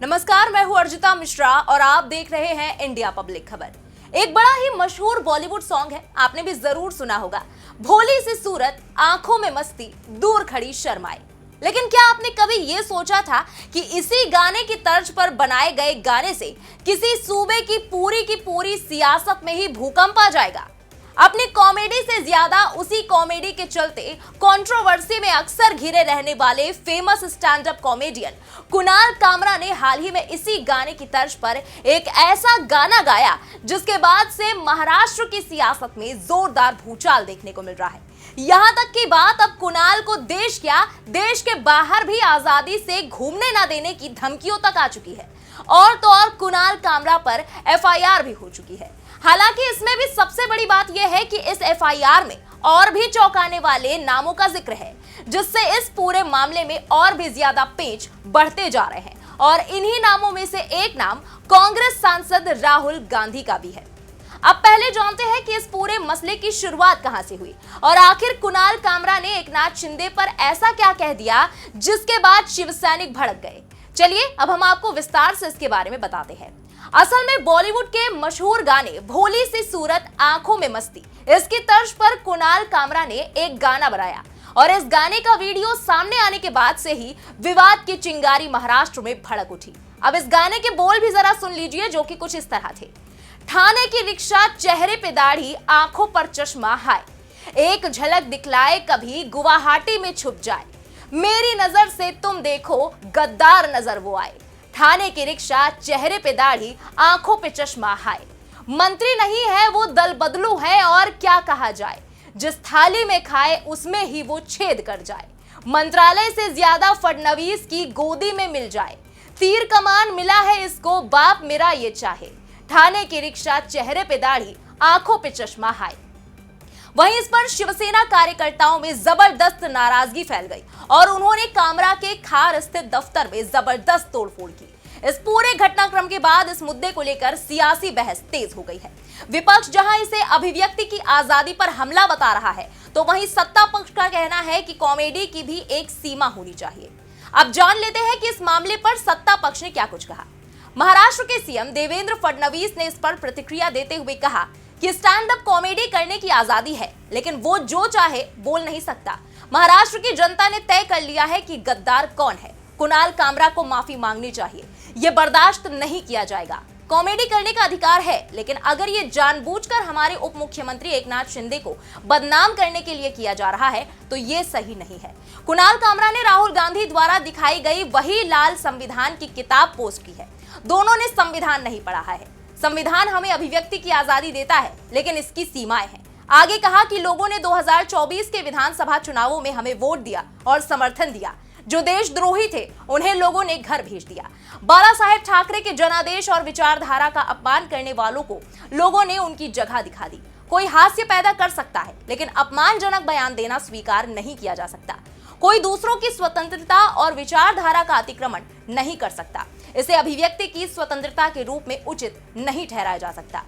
नमस्कार, मैं हूं अर्जिता मिश्रा और आप देख रहे हैं इंडिया पब्लिक खबर। एक बड़ा ही मशहूर बॉलीवुड सॉन्ग है, आपने भी जरूर सुना होगा। भोली सी सूरत, आंखों में मस्ती, दूर खड़ी शर्माई। लेकिन क्या आपने कभी ये सोचा था कि इसी गाने की तर्ज पर बनाए गए गाने से किसी सूबे की पूरी सियासत में ही भूकंप आ जाएगा? अपनी कॉमेडी से ज्यादा उसी कॉमेडी के चलते कंट्रोवर्सी में अक्सर घिरे रहने वाले famous stand up comedian Kunal Kamra ने हाल ही में इसी गाने की तर्ज पर एक ऐसा गाना गाया जिसके बाद से महाराष्ट्र की सियासत में जोरदार भूचाल देखने को मिल रहा है। यहां तक की बात अब कुणाल को देश क्या, देश के बाहर भी आजादी से घूमने ना देने की धमकियों तक आ चुकी है। और तो और कुणाल कामरा पर एफआईआर भी हो चुकी है। हालांकि इसमें भी सबसे बड़ी बात यह है कि इस एफआईआर में और भी चौंकाने वाले नामों का जिक्र है, जिससे इस पूरे मामले में और भी ज्यादा पेच बढ़ते जा रहे हैं। और इन्हीं नामों में से एक नाम कांग्रेस सांसद राहुल गांधी का भी है। अब पहले जानते हैं कि इस पूरे मसले की शुरुआत कहां से हुई और आखिर कुणाल कामरा ने एकनाथ शिंदे पर ऐसा क्या कह दिया जिसके बाद शिवसैनिक भड़क गए। चलिए अब हम आपको विस्तार से इसके बारे में बताते हैं। असल में बॉलीवुड के मशहूर गाने भोली सी सूरत, आंखों में मस्ती, इसकी तर्ज पर कुणाल कामरा ने एक गाना बनाया और इस गाने का वीडियो सामने आने के बाद से ही विवाद की चिंगारी महाराष्ट्र में भड़क उठी। अब इस गाने के बोल भी जरा सुन लीजिए, जो कि कुछ इस तरह थे। ठाणे की रिक्शा, चेहरे पे दाढ़ी, आंखों पर चश्मा, हाय एक झलक दिखलाए, कभी गुवाहाटी में छुप जाए, मेरी नजर से तुम देखो, गद्दार नजर वो आए। ठाणे की रिक्शा, चेहरे पे दाढ़ी, आंखों पे चश्मा, हाय मंत्री नहीं है वो दल बदलू है, और क्या कहा जाए, जिस थाली में खाए उसमें ही वो छेद कर जाए, मंत्रालय से ज्यादा फडणवीस की गोदी में मिल जाए, तीर कमान मिला है इसको, बाप मेरा ये चाहे। ठाणे की रिक्शा, चेहरे पे दाढ़ी, आंखों पे चश्मा, हाय। वहीं इस पर शिवसेना कार्यकर्ताओं में जबरदस्त नाराजगी फैल गई और उन्होंने कामरा के खार स्थित दफ्तर में जबरदस्त तोड़फोड़ की। इस पूरे घटनाक्रम के बाद इस मुद्दे को लेकर सियासी बहस तेज हो गई है। विपक्ष जहां इसे अभिव्यक्ति की आजादी पर हमला बता रहा है, तो वहीं सत्ता पक्ष का कहना है कि कॉमेडी की भी एक सीमा होनी चाहिए। अब जान लेते हैं कि इस मामले पर सत्ता पक्ष ने क्या कुछ कहा। महाराष्ट्र के सीएम देवेंद्र फडणवीस ने इस पर प्रतिक्रिया देते हुए कहा कि स्टैंड अप कॉमेडी करने की आजादी है, लेकिन वो जो चाहे बोल नहीं सकता। महाराष्ट्र की जनता ने तय कर लिया है कि गद्दार कौन है। कुणाल कामरा को माफी मांगनी चाहिए, ये बर्दाश्त नहीं किया जाएगा। कॉमेडी करने का अधिकार है, लेकिन अगर ये जानबूझकर हमारे उप मुख्यमंत्री एकनाथ शिंदे को बदनाम करने के लिए किया जा रहा है तो ये सही नहीं है। कुणाल कामरा ने राहुल गांधी द्वारा दिखाई गई वही लाल संविधान की किताब पोस्ट की है। दोनों ने संविधान नहीं पढ़ा है। संविधान हमें अभिव्यक्ति की आजादी देता है, लेकिन इसकी सीमाएं हैं। आगे कहा कि लोगों ने 2024 के विधानसभा चुनावों में हमें वोट दिया और समर्थन दिया। जो देशद्रोही थे उन्हें लोगों ने घर भेज दिया। बाला साहेब ठाकरे के जनादेश और विचारधारा का अपमान करने वालों को लोगों ने उनकी जगह दिखा दी। कोई हास्य पैदा कर सकता है, लेकिन अपमानजनक बयान देना स्वीकार नहीं किया जा सकता। कोई दूसरों की स्वतंत्रता और विचारधारा का अतिक्रमण नहीं कर सकता। इसे अभिव्यक्ति की स्वतंत्रता के रूप में उचित नहीं ठहराया जा सकता।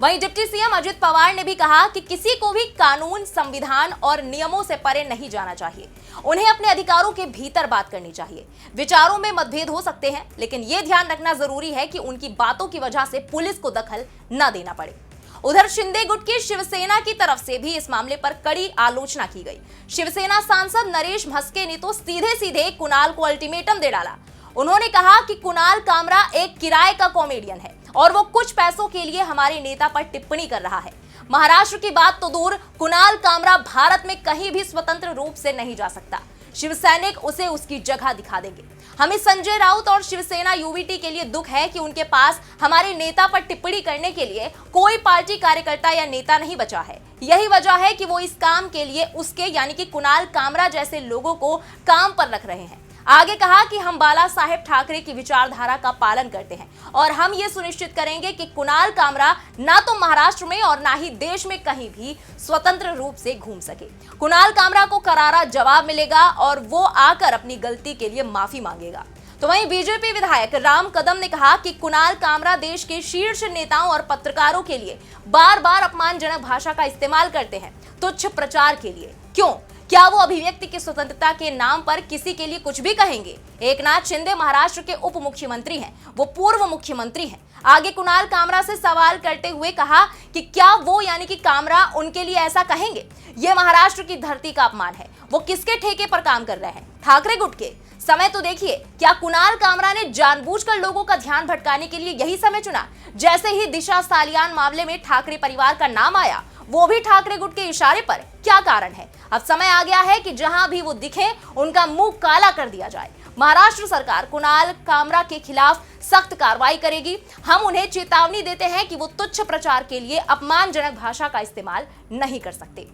वहीं डिप्टी सीएम अजित पवार ने भी कहा कि किसी को भी कानून, संविधान और नियमों से परे नहीं जाना चाहिए। उन्हें अपने अधिकारों के भीतर बात करनी चाहिए। विचारों में मतभेद हो सकते हैं, लेकिन यह ध्यान रखना जरूरी है कि उनकी बातों की वजह से पुलिस को दखल न देना पड़े। उधर शिंदे गुट की शिवसेना की तरफ से भी इस मामले पर कड़ी आलोचना की गई। शिवसेना सांसद नरेश म्हस्के ने तो सीधे सीधे कुणाल को अल्टीमेटम दे डाला। उन्होंने कहा कि कुणाल कामरा एक किराए का कॉमेडियन है और वो कुछ पैसों के लिए हमारे नेता पर टिप्पणी कर रहा है। महाराष्ट्र की बात तो दूर, कुणाल कामरा भारत में कहीं भी स्वतंत्र रूप से नहीं जा सकता। शिवसैनिक उसे उसकी जगह दिखा देंगे। हमें संजय राउत और शिवसेना यूवीटी के लिए दुख है कि उनके पास हमारे नेता पर टिप्पणी करने के लिए कोई पार्टी कार्यकर्ता या नेता नहीं बचा है। यही वजह है कि वो इस काम के लिए उसके यानी कि कुणाल कामरा जैसे लोगों को काम पर रख रहे हैं। आगे कहा कि हम बाला साहेब ठाकरे की विचारधारा का पालन करते हैं और हम ये सुनिश्चित करेंगे कि कुणाल कामरा ना तो महाराष्ट्र में और ना ही देश में कहीं भी स्वतंत्र रूप से घूम सके। कुणाल कामरा को करारा जवाब मिलेगा और वो आकर अपनी गलती के लिए माफी मांगेगा। तो वहीं बीजेपी विधायक राम कदम ने कहा कि कुणाल कामरा देश के शीर्ष नेताओं और पत्रकारों के लिए बार बार अपमानजनक भाषा का इस्तेमाल करते हैं, तुच्छ प्रचार के लिए। क्यों? क्या वो अभिव्यक्ति की स्वतंत्रता के नाम पर किसी के लिए कुछ भी कहेंगे? एकनाथ शिंदे महाराष्ट्र के उप मुख्यमंत्री हैं, वो पूर्व मुख्यमंत्री हैं। आगे कुणाल कामरा से सवाल करते हुए कहा कि क्या वो यानी कि कामरा उनके लिए ऐसा कहेंगे? ये महाराष्ट्र की धरती का अपमान है। वो किसके ठेके पर काम कर रहे हैं? ठाकरे गुट के। समय तो देखिए, क्या कुणाल कामरा ने जानबूझकर लोगों का ध्यान भटकाने के लिए यही समय चुना? जैसे ही दिशा सालियान मामले में ठाकरे परिवार का नाम आया, वो भी ठाकरे गुट के इशारे पर। क्या कारण है? अब समय आ गया है कि जहां भी वो दिखे उनका मुंह काला कर दिया जाए। महाराष्ट्र सरकार कुणाल कामरा के खिलाफ सख्त कार्रवाई करेगी। हम उन्हें चेतावनी देते हैं कि वो तुच्छ प्रचार के लिए अपमानजनक भाषा का इस्तेमाल नहीं कर सकते।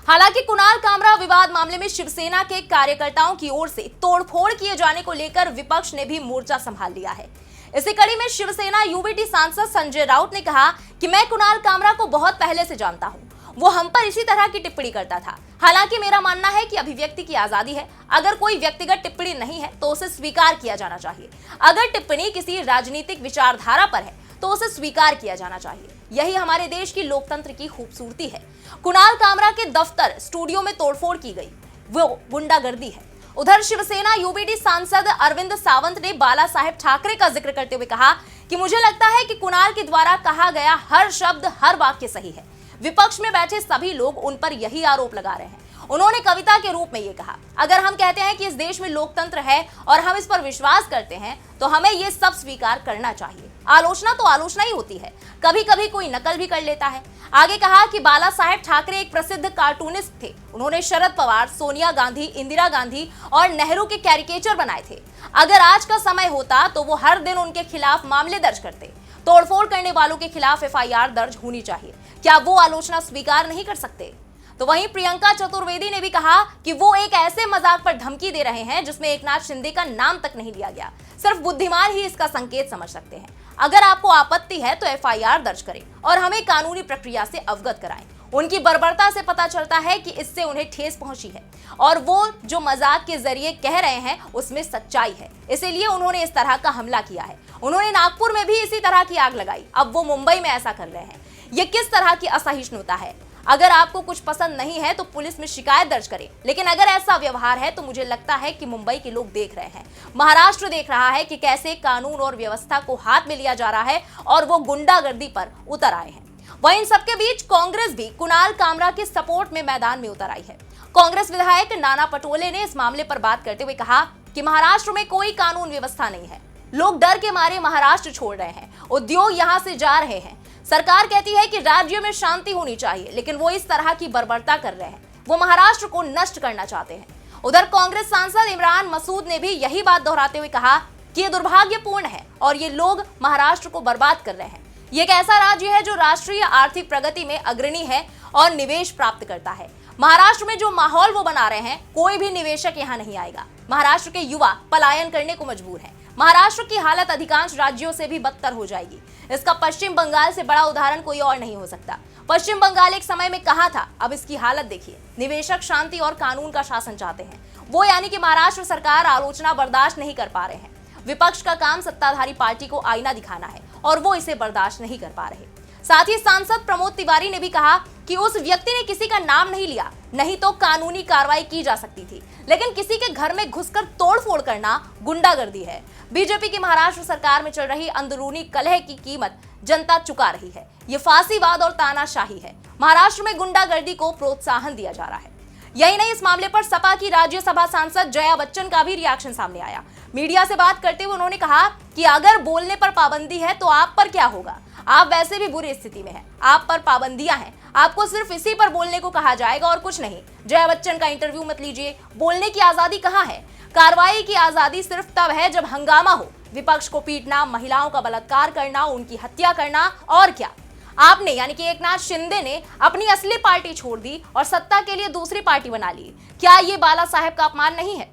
हालांकि कुणाल कामरा विवाद मामले में शिवसेना के कार्यकर्ताओं की ओर से तोड़फोड़ किए जाने को लेकर विपक्ष ने भी मोर्चा संभाल लिया है। इसी कड़ी में शिवसेना यूबीटी सांसद संजय राउत ने कहा कि मैं कुणाल कामरा को बहुत पहले से जानता हूं, वो हम पर इसी तरह की टिप्पणी करता था। हालांकि मेरा मानना है कि अभिव्यक्ति की आजादी है। अगर कोई व्यक्तिगत टिप्पणी नहीं है तो उसे स्वीकार किया जाना चाहिए। अगर टिप्पणी किसी राजनीतिक विचारधारा पर है तो उसे स्वीकार किया जाना चाहिए। यही हमारे देश की लोकतंत्र की खूबसूरती है। कुणाल कामरा के दफ्तर स्टूडियो में तोड़फोड़ की गई, वो गुंडागर्दी है। उधर शिवसेना यूबीटी सांसद अरविंद सावंत ने बाला साहेब ठाकरे का जिक्र करते हुए कहा कि मुझे लगता है कि कुणाल के द्वारा कहा गया हर शब्द हर वाक्य सही है। विपक्ष में बैठे सभी लोग उन पर यही आरोप लगा रहे हैं। उन्होंने कविता के रूप में ये कहा, अगर हम कहते हैं कि इस देश में लोकतंत्र है और हम इस पर विश्वास करते हैं तो हमें ये सब स्वीकार करना चाहिए। आलोचना तो आलोचना ही होती है, कभी कभी कोई नकल भी कर लेता है। आगे कहा कि बाला साहेब ठाकरे एक प्रसिद्ध कार्टूनिस्ट थे। उन्होंने शरद पवार, सोनिया गांधी, इंदिरा गांधी और नेहरू के कैरिकेचर बनाए थे। अगर आज का समय होता तो वो हर दिन उनके खिलाफ मामले दर्ज करते। तोड़फोड़ करने वालों के खिलाफ एफआईआर दर्ज होनी चाहिए। क्या वो आलोचना स्वीकार नहीं कर सकते? तो वहीं प्रियंका चतुर्वेदी ने भी कहा कि वो एक ऐसे मजाक पर धमकी दे रहे हैं जिसमें एकनाथ शिंदे का नाम तक नहीं लिया गया। सिर्फ बुद्धिमान ही इसका संकेत समझ सकते हैं। अगर आपको आपत्ति है तो एफआईआर दर्ज करें और हमें कानूनी प्रक्रिया से अवगत कराएं। उनकी बर्बरता से पता चलता है कि इससे उन्हें ठेस पहुंची है और वो जो मजाक के जरिए कह रहे हैं उसमें सच्चाई है। इसीलिए उन्होंने इस तरह का हमला किया है। उन्होंने नागपुर में भी इसी तरह की आग लगाई, अब वो मुंबई में ऐसा कर रहे हैं। ये किस तरह की असहिष्णुता है? अगर आपको कुछ पसंद नहीं है तो पुलिस में शिकायत दर्ज करें, लेकिन अगर ऐसा व्यवहार है तो मुझे लगता है कि मुंबई के लोग देख रहे हैं, महाराष्ट्र देख रहा है कि कैसे कानून और व्यवस्था को हाथ में लिया जा रहा है और वो गुंडागर्दी पर उतर आए हैं। वहीं इन सबके बीच कांग्रेस भी कुणाल कामरा के सपोर्ट में मैदान में उतर आई है। कांग्रेस विधायक नाना पटोले ने इस मामले पर बात करते हुए कहा कि महाराष्ट्र में कोई कानून व्यवस्था नहीं है। लोग डर के मारे महाराष्ट्र छोड़ रहे हैं, उद्योग यहां से जा रहे हैं। सरकार कहती है कि राज्य में शांति होनी चाहिए, लेकिन वो इस तरह की बर्बरता कर रहे हैं। वो महाराष्ट्र को नष्ट करना चाहते हैं। उधर कांग्रेस सांसद इमरान मसूद ने भी यही बात दोहराते हुए कहा कि ये दुर्भाग्यपूर्ण है और ये लोग महाराष्ट्र को बर्बाद कर रहे हैं। ये एक ऐसा राज्य है जो राष्ट्रीय आर्थिक प्रगति में अग्रणी है और निवेश प्राप्त करता है। महाराष्ट्र में जो माहौल वो बना रहे हैं, कोई भी निवेशक यहाँ नहीं आएगा। महाराष्ट्र के युवा पलायन करने को मजबूर हैं। महाराष्ट्र की हालत अधिकांश राज्यों से भी बदतर हो जाएगी। इसका पश्चिम बंगाल से बड़ा उदाहरण कोई और नहीं हो सकता। पश्चिम बंगाल एक समय में कहां था, अब इसकी हालत देखिए। निवेशक शांति और कानून का शासन चाहते हैं, वो यानी कि महाराष्ट्र सरकार आलोचना बर्दाश्त नहीं कर पा रहे हैं। विपक्ष का काम सत्ताधारी पार्टी को आईना दिखाना है और वो इसे बर्दाश्त नहीं कर पा रहे। साथ ही सांसद प्रमोद तिवारी ने भी कहा कि उस व्यक्ति ने किसी का नाम नहीं लिया, नहीं तो कानूनी कार्रवाई की जा सकती थी, लेकिन किसी के घर में घुसकर तोड़फोड़ करना गुंडागर्दी है। बीजेपी की महाराष्ट्र सरकार में चल रही अंदरूनी कलह की कीमत जनता चुका रही है। ये फांसीवाद और तानाशाही है। महाराष्ट्र में गुंडागर्दी को प्रोत्साहन दिया जा रहा है। यही नहीं, इस मामले पर सपा की राज्यसभा सांसद जया बच्चन का भी रिएक्शन सामने आया। मीडिया से बात करते हुए उन्होंने कहा कि अगर बोलने पर पाबंदी है तो आप पर क्या होगा? आप वैसे भी बुरी स्थिति में हैं, आप पर पाबंदियां हैं, आपको सिर्फ इसी पर बोलने को कहा जाएगा और कुछ नहीं। जया बच्चन का इंटरव्यू मत लीजिए। बोलने की आजादी कहाँ है? कार्रवाई की आजादी सिर्फ तब है जब हंगामा हो, विपक्ष को पीटना, महिलाओं का बलात्कार करना, उनकी हत्या करना, और क्या। आपने यानी कि एकनाथ शिंदे ने अपनी असली पार्टी छोड़ दी और सत्ता के लिए दूसरी पार्टी बना ली। क्या ये बाला साहेब का अपमान नहीं है?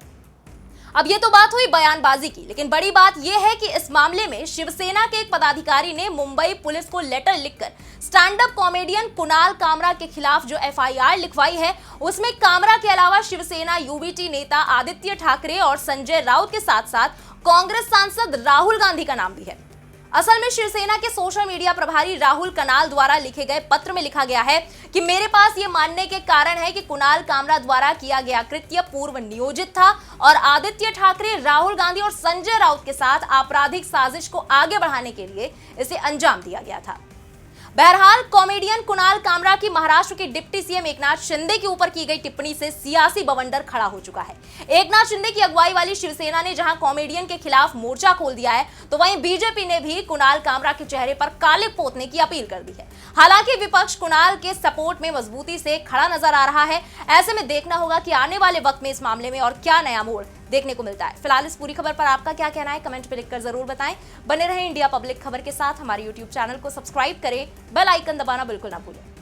अब ये तो बात हुई बयानबाजी की, लेकिन बड़ी बात यह है कि इस मामले में शिवसेना के एक पदाधिकारी ने मुंबई पुलिस को लेटर लिखकर stand up comedian Kunal Kamra के खिलाफ जो एफआईआर लिखवाई है, उसमें कामरा के अलावा शिवसेना यूबीटी नेता आदित्य ठाकरे और संजय राउत के साथ साथ कांग्रेस सांसद राहुल गांधी का नाम भी है। असल में शिवसेना के सोशल मीडिया प्रभारी राहुल कनाल द्वारा लिखे गए पत्र में लिखा गया है कि मेरे पास ये मानने के कारण है कि कुणाल कामरा द्वारा किया गया कृत्य पूर्व नियोजित था और आदित्य ठाकरे, राहुल गांधी और संजय राउत के साथ आपराधिक साजिश को आगे बढ़ाने के लिए इसे अंजाम दिया गया था। बहरहाल कॉमेडियन कुणाल कामरा की महाराष्ट्र के डिप्टी सीएम एकनाथ शिंदे के ऊपर की गई टिप्पणी से सियासी बवंडर खड़ा हो चुका है। एकनाथ शिंदे की अगुवाई वाली शिवसेना ने जहां कॉमेडियन के खिलाफ मोर्चा खोल दिया है, तो वहीं बीजेपी ने भी कुणाल कामरा के चेहरे पर काले पोतने की अपील कर दी है। हालांकि विपक्ष कुणाल के सपोर्ट में मजबूती से खड़ा नजर आ रहा है। ऐसे में देखना होगा कि आने वाले वक्त में इस मामले में और क्या नया मोड़ देखने को मिलता है। फिलहाल इस पूरी खबर पर आपका क्या कहना है, कमेंट पे लिखकर जरूर बताएं। बने रहें इंडिया पब्लिक खबर के साथ। हमारे YouTube चैनल को सब्सक्राइब करें, बेल आइकन दबाना बिल्कुल ना भूलें।